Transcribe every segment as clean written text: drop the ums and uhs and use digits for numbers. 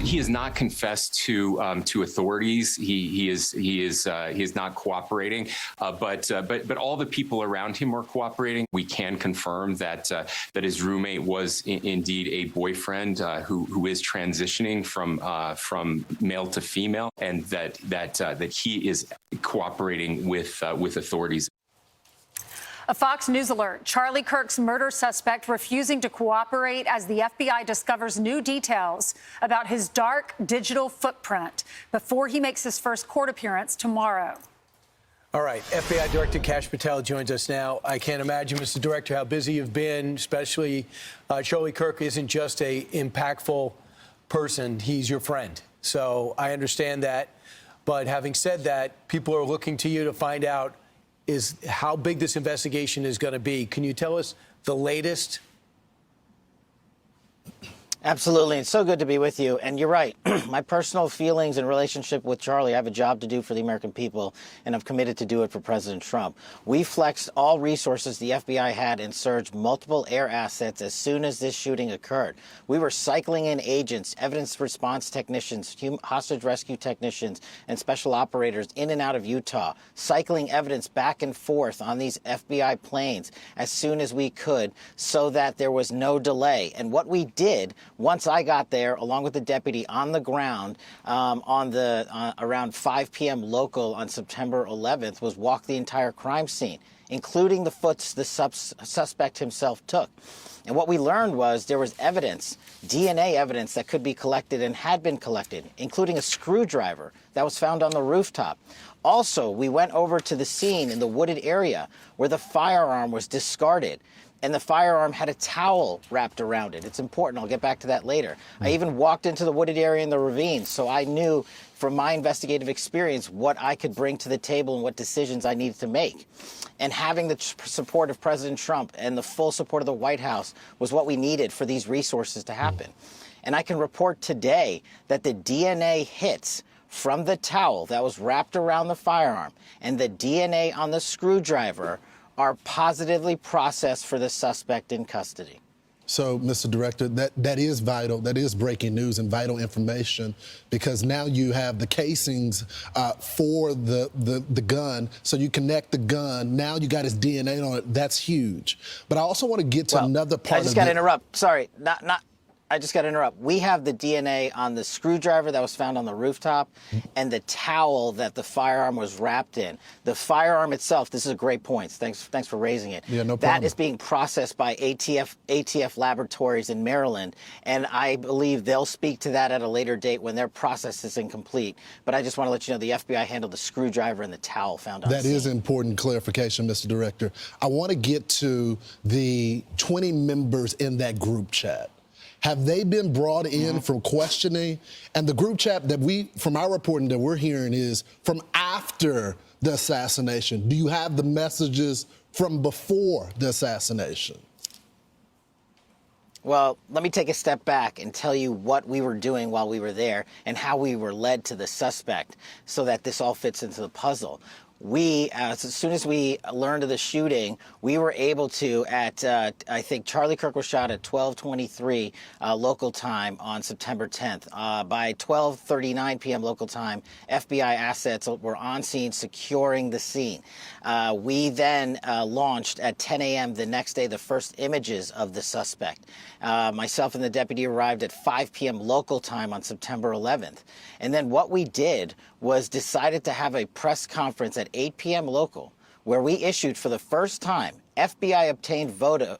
He has not confessed to authorities. He is not cooperating. But all the people around him are cooperating. We can confirm that his roommate was indeed a boyfriend who is transitioning from male to female, and that he is cooperating with authorities. A Fox News alert. Charlie Kirk's murder suspect refusing to cooperate as the FBI discovers new details about his dark digital footprint before he makes his first court appearance tomorrow. All right. FBI Director Kash Patel joins us now. I can't imagine, Mr. Director, how busy you've been, especially Charlie Kirk isn't just a impactful person. He's your friend. So I understand that. But having said that, people are looking to you to find out is how big this investigation is going to be. Can you tell us the latest? Absolutely. It's so good to be with you. And you're right. My personal feelings and relationship with Charlie, I have a job to do for the American people, and I'm committed to do it for President Trump. We flexed all resources the FBI had and surged multiple air assets as soon as this shooting occurred. We were cycling in agents, evidence response technicians, hostage rescue technicians, and special operators in and out of Utah, cycling evidence back and forth on these FBI planes as soon as we could so that there was no delay. And what we did once I got there, along with the deputy on the ground around 5 p.m. local on September 11th, was walk the entire crime scene, including the foots the suspect himself took. And what we learned was there was evidence, DNA evidence that could be collected and had been collected, including a screwdriver that was found on the rooftop. Also, we went over to the scene in the wooded area where the firearm was discarded. And the firearm had a towel wrapped around it. It's important. I'll get back to that later. I even walked into the wooded area in the ravine, so I knew from my investigative experience what I could bring to the table and what decisions I needed to make. And having the support of President Trump and the full support of the White House was what we needed for these resources to happen. And I can report today that the DNA hits from the towel that was wrapped around the firearm and the DNA on the screwdriver are positively processed for the suspect in custody. So, Mr. Director, that is vital. That is breaking news and vital information, because now you have the casings for the gun. So you connect the gun. Now you got his DNA on it. That's huge. But I also want to get to another part. I just got to interrupt. Sorry, I just got to interrupt. We have the DNA on the screwdriver that was found on the rooftop and the towel that the firearm was wrapped in. The firearm itself, this is a great point. Thanks for raising it. Yeah, no problem. That is being processed by ATF laboratories in Maryland, and I believe they'll speak to that at a later date when their process is incomplete. But I just want to let you know the FBI handled the screwdriver and the towel found on the scene. That is important clarification, Mr. Director. I want to get to the 20 members in that group chat. Have they been brought in from questioning? And the group chat from our reporting that we're hearing is from after the assassination. Do you have the messages from before the assassination? Well, let me take a step back and tell you what we were doing while we were there and how we were led to the suspect so that this all fits into the puzzle. We, as soon as we learned of the shooting, we were able to, I think Charlie Kirk was shot at 12:23 local time on September 10th. By 12:39 p.m. local time, FBI assets were on scene securing the scene. We then launched at 10 a.m. the next day the first images of the suspect. Myself and the deputy arrived at 5 p.m. local time on September 11th. And then what we did was decided to have a press conference at 8 p.m. local, where we issued for the first time FBI obtained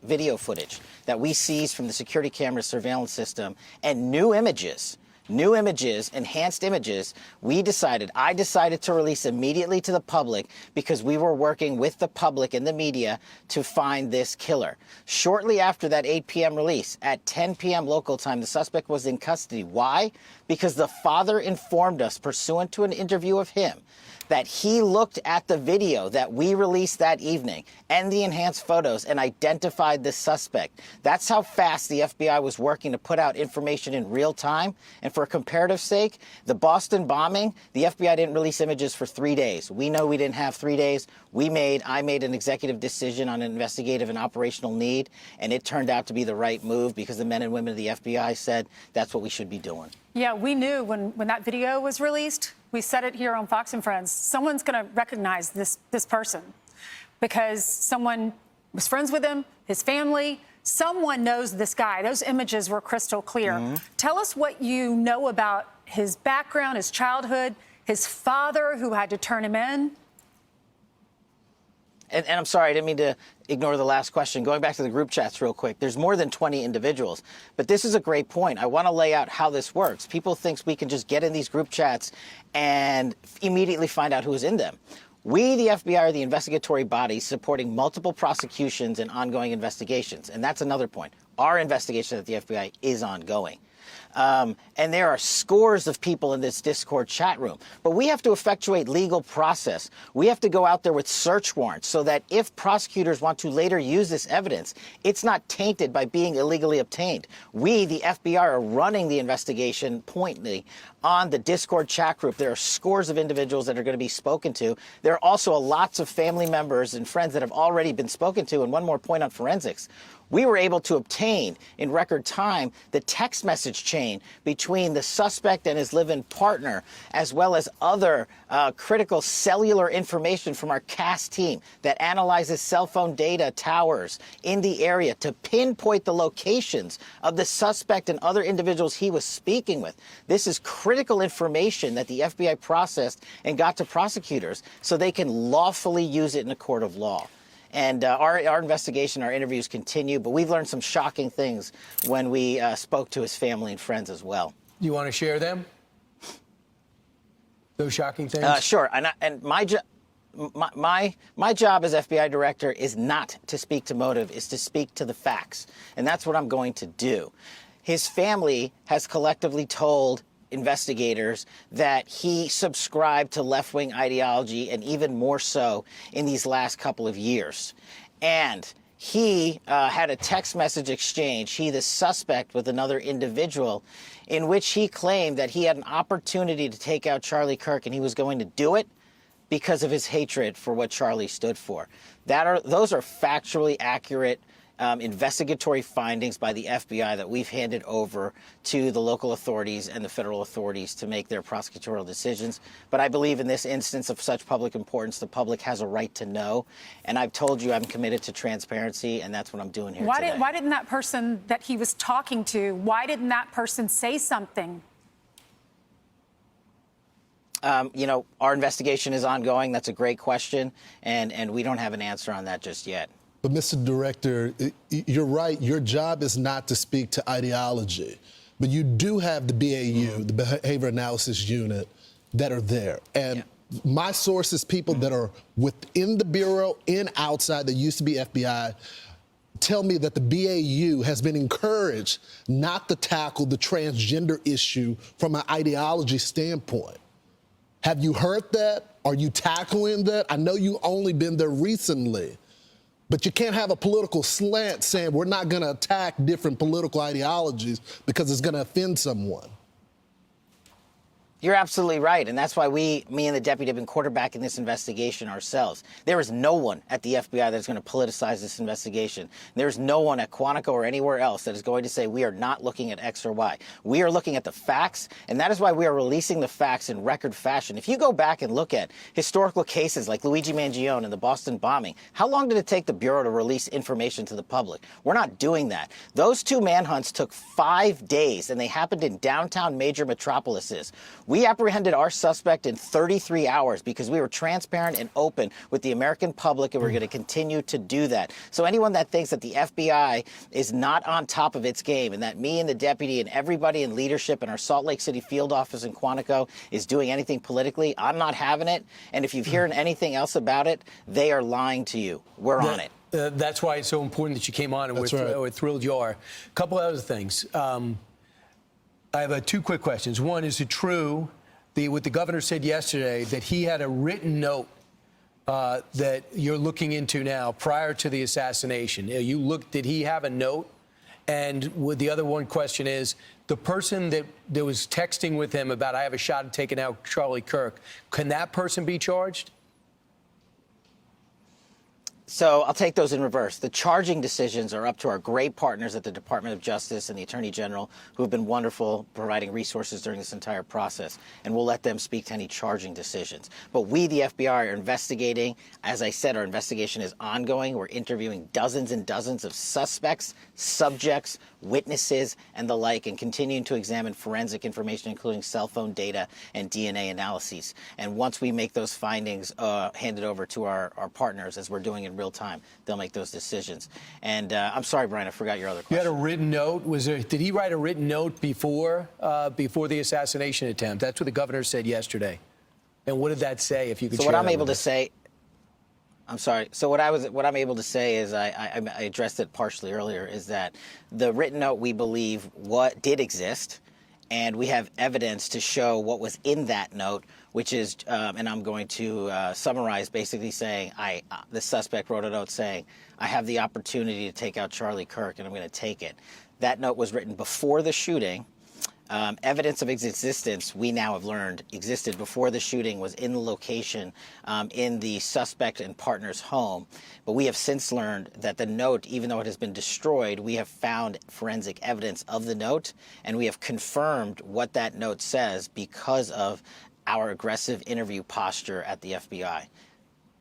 video footage that we seized from the security camera surveillance system and new images, enhanced images. I decided to release immediately to the public because we were working with the public and the media to find this killer. Shortly after that 8 p.m. release, at 10 p.m. local time, the suspect was in custody. Why? Because the father informed us, pursuant to an interview of him, that he looked at the video that we released that evening and the enhanced photos and identified the suspect. That's how fast the FBI was working to put out information in real time. And for a comparative sake, the Boston bombing, the FBI didn't release images for 3 days. We know we didn't have 3 days. I made an executive decision on an investigative and operational need, and it turned out to be the right move because the men and women of the FBI said that's what we should be doing. Yeah, we knew when that video was released, we said it here on Fox and Friends, someone's going to recognize this person because someone was friends with him, his family, someone knows this guy. Those images were crystal clear. Tell us what you know about his background, his childhood, his father who had to turn him in. And I'm sorry, I didn't mean to ignore the last question. Going back to the group chats real quick, there's more than 20 individuals. But this is a great point. I want to lay out how this works. People think we can just get in these group chats and immediately find out who's in them. We, the FBI, are the investigatory body supporting multiple prosecutions and ongoing investigations. And that's another point. Our investigation at the FBI is ongoing. And there are scores of people in this Discord chat room. But we have to effectuate legal process. We have to go out there with search warrants so that if prosecutors want to later use this evidence, it's not tainted by being illegally obtained. We, the FBI, are running the investigation pointedly on the Discord chat group. There are scores of individuals that are going to be spoken to. There are also lots of family members and friends that have already been spoken to. And one more point on forensics. We were able to obtain in record time the text message chain between the suspect and his live-in partner, as well as other critical cellular information from our CAS team that analyzes cell phone data towers in the area to pinpoint the locations of the suspect and other individuals he was speaking with. This is critical information that the FBI processed and got to prosecutors so they can lawfully use it in a court of law. And our investigation, our interviews continue, but we've learned some shocking things when we spoke to his family and friends as well. You want to share them? Those shocking things? Sure. And my job as FBI director is not to speak to motive, is to speak to the facts. And that's what I'm going to do. His family has collectively told investigators that he subscribed to left-wing ideology, and even more so in these last couple of years. And he had a text message exchange, he the suspect, with another individual, in which he claimed that he had an opportunity to take out Charlie Kirk and he was going to do it because of his hatred for what Charlie stood for. Those are factually accurate investigatory findings by the FBI that we've handed over to the local authorities and the federal authorities to make their prosecutorial decisions. But I believe in this instance of such public importance, the public has a right to know. And I've told you I'm committed to transparency, and that's what I'm doing here today. Why didn't that person that he was talking to, why didn't that person say something? You know, our investigation is ongoing. That's a great question, and we don't have an answer on that just yet. But, Mr. Director, you're right. Your job is not to speak to ideology. But you do have the BAU, the Behavior Analysis Unit, that are there. And my sources, people that are within the Bureau and outside that used to be FBI, tell me that the BAU has been encouraged not to tackle the transgender issue from an ideology standpoint. Have you heard that? Are you tackling that? I know you've only been there recently. But you can't have a political slant saying we're not going to attack different political ideologies because it's going to offend someone. You're absolutely right, and that's why me and the deputy have been quarterbacking this investigation ourselves. There is no one at the FBI that's going to politicize this investigation. There's no one at Quantico or anywhere else that is going to say we are not looking at X or Y. We are looking at the facts, and that is why we are releasing the facts in record fashion. If you go back and look at historical cases like Luigi Mangione and the Boston bombing, how long did it take the Bureau to release information to the public? We're not doing that. Those two manhunts took 5 days, and they happened in downtown major metropolises. We apprehended our suspect in 33 hours because we were transparent and open with the American public, and we're going to continue to do that. So anyone that thinks that the FBI is not on top of its game and that me and the deputy and everybody in leadership in our Salt Lake City field office in Quantico is doing anything politically, I'm not having it. And if you've heard anything else about it, they are lying to you. We're on it. That's why it's so important that you came on, and we're thrilled you are. A couple other things. I have 2 quick questions. One, is it true what the governor said yesterday, that he had a written note that you're looking into now prior to the assassination? Did he have a note? And the other one question is, the person that was texting with him about I have a shot at taking out Charlie Kirk, can that person be charged? So I'll take those in reverse. The charging decisions are up to our great partners at the Department of Justice and the Attorney General, who have been wonderful providing resources during this entire process, and we'll let them speak to any charging decisions. But we, the FBI, are investigating. As I said, our investigation is ongoing. We're interviewing dozens and dozens of suspects, subjects, witnesses, and the like, and continuing to examine forensic information, including cell phone data and DNA analyses. And once we make those findings, hand it over to our partners, as we're doing in real time, they'll make those decisions. And I'm sorry, Brian, I forgot your other question. You had a written note. Did he write a written note before the assassination attempt? That's what the governor said yesterday. And what did that say? If you could. So what I'm able to say. I'm sorry. So what I'm able to say is I addressed it partially earlier, is that the written note, we believe, what did exist, and we have evidence to show what was in that note, which is, and I'm going to summarize, basically saying, the suspect wrote a note saying, I have the opportunity to take out Charlie Kirk, and I'm going to take it. That note was written before the shooting. Evidence of its existence, we now have learned, existed before the shooting, was in the location in the suspect and partner's home. But we have since learned that the note, even though it has been destroyed, we have found forensic evidence of the note, and we have confirmed what that note says because of our aggressive interview posture at the FBI.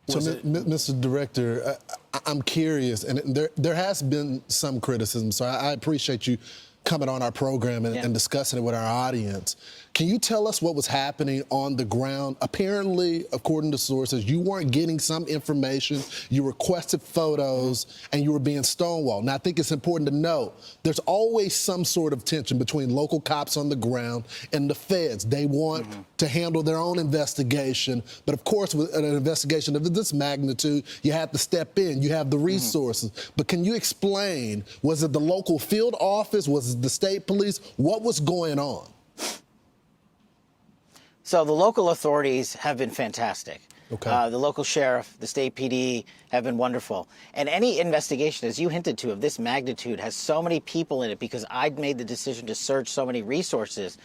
So, Mr. Director, I'm curious, and there has been some criticism, so I appreciate you coming on our program and discussing it with our audience. Can you tell us what was happening on the ground? Apparently, according to sources, you weren't getting some information, you requested photos, and you were being stonewalled. Now, I think it's important to note there's always some sort of tension between local cops on the ground and the feds. They want to handle their own investigation, but of course, with an investigation of this magnitude, you have to step in, you have the resources. But can you explain, was it the local field office, was it the state police? What was going on? So the local authorities have been fantastic. Okay. The local sheriff, the state PD have been wonderful. And any investigation, as you hinted to, of this magnitude has so many people in it because I'd made the decision to search so many resources.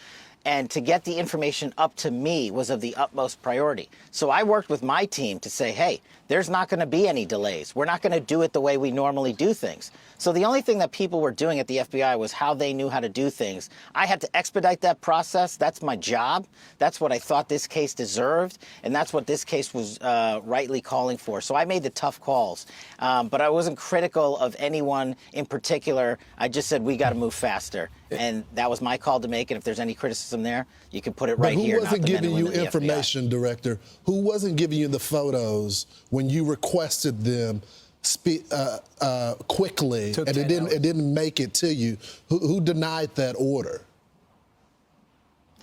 And to get the information up to me was of the utmost priority. So I worked with my team to say, hey, there's not going to be any delays. We're not going to do it the way we normally do things. So the only thing that people were doing at the FBI was how they knew how to do things. I had to expedite that process. That's my job. That's what I thought this case deserved. And that's what this case was rightly calling for. So I made the tough calls. But I wasn't critical of anyone in particular. I just said, we got to move faster. And that was my call to make. And if there's any criticism there, you can put it right here. Who wasn't giving you information, Director? Who wasn't giving you the photos when you requested them quickly and it didn't make it to you? Who denied that order?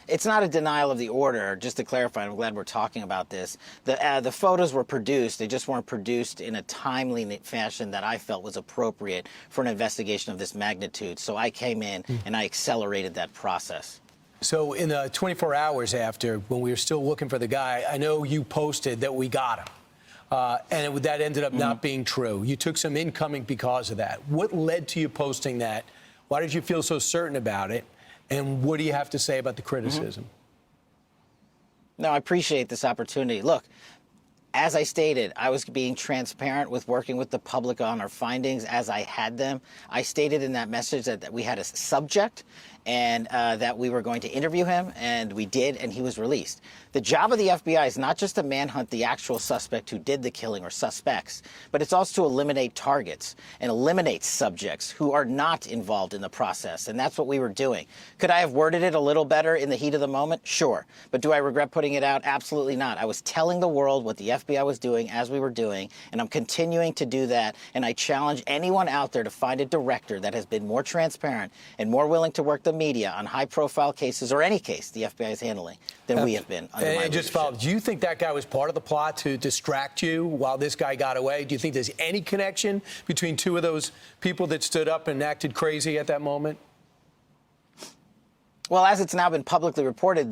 It's not a denial of the order. Just to clarify, I'm glad we're talking about this. The photos were produced. They just weren't produced in a timely fashion that I felt was appropriate for an investigation of this magnitude. So I came in and I accelerated that process. So in the 24 hours after, when we were still looking for the guy, I know you posted that we got him. And that ended up not being true. You took some incoming because of that. What led to you posting that? Why did you feel so certain about it? And what do you have to say about the criticism? No, I appreciate this opportunity. Look, as I stated, I was being transparent with working with the public on our findings as I had them. I stated in that message that we had a subject and that we were going to interview him, and we did, and he was released. The job of the FBI is not just to manhunt the actual suspect who did the killing or suspects, but it's also to eliminate targets and eliminate subjects who are not involved in the process, and that's what we were doing. Could I have worded it a little better in the heat of the moment? Sure. But do I regret putting it out? Absolutely not. I was telling the world what the FBI was doing as we were doing, and I'm continuing to do that, and I challenge anyone out there to find a director that has been more transparent and more willing to work the media on high-profile cases, or any case the FBI is handling, than we have been under my leadership. Just follow, do you think that guy was part of the plot to distract you while this guy got away? Do you think there's any connection between two of those people that stood up and acted crazy at that moment? Well, as it's now been publicly reported,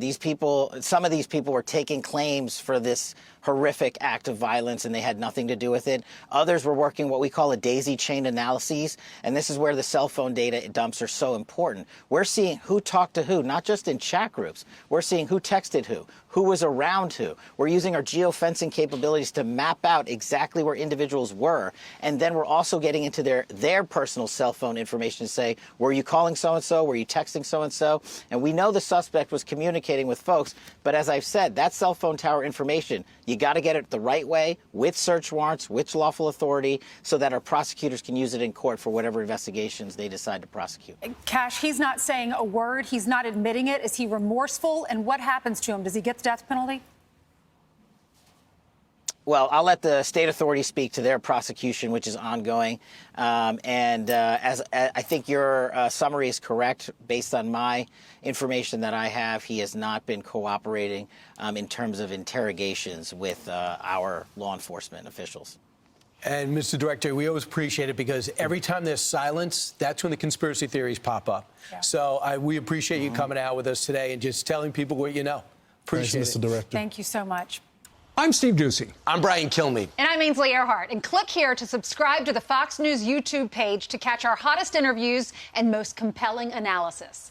some of these people were taking claims for this horrific act of violence, and they had nothing to do with it. Others were working what we call a daisy chain analyses, and this is where the cell phone data dumps are so important. We're seeing who talked to who, not just in chat groups. We're seeing who texted who was around who. We're using our geofencing capabilities to map out exactly where individuals were, and then we're also getting into their personal cell phone information to say, were you calling so-and-so? Were you texting so-and-so? And we know the suspect was communicating with folks, but as I've said, that cell phone tower information, you got to get it the right way, with search warrants, with lawful authority, so that our prosecutors can use it in court for whatever investigations they decide to prosecute. Kash, he's not saying a word. He's not admitting it. Is he remorseful? And what happens to him? Does he get the death penalty? Well, I'll let the state authorities speak to their prosecution, which is ongoing. As I think your summary is correct, based on my information that I have, he has not been cooperating in terms of interrogations with our law enforcement officials. And, Mr. Director, we always appreciate it because every time there's silence, that's when the conspiracy theories pop up. Yeah. So we appreciate you coming out with us today and just telling people what you know. Appreciate Thanks, it. Mr. Director. Thank you so much. I'm Steve Doocy. I'm Brian Kilmeade. And I'm Ainsley Earhart. And click here to subscribe to the Fox News YouTube page to catch our hottest interviews and most compelling analysis.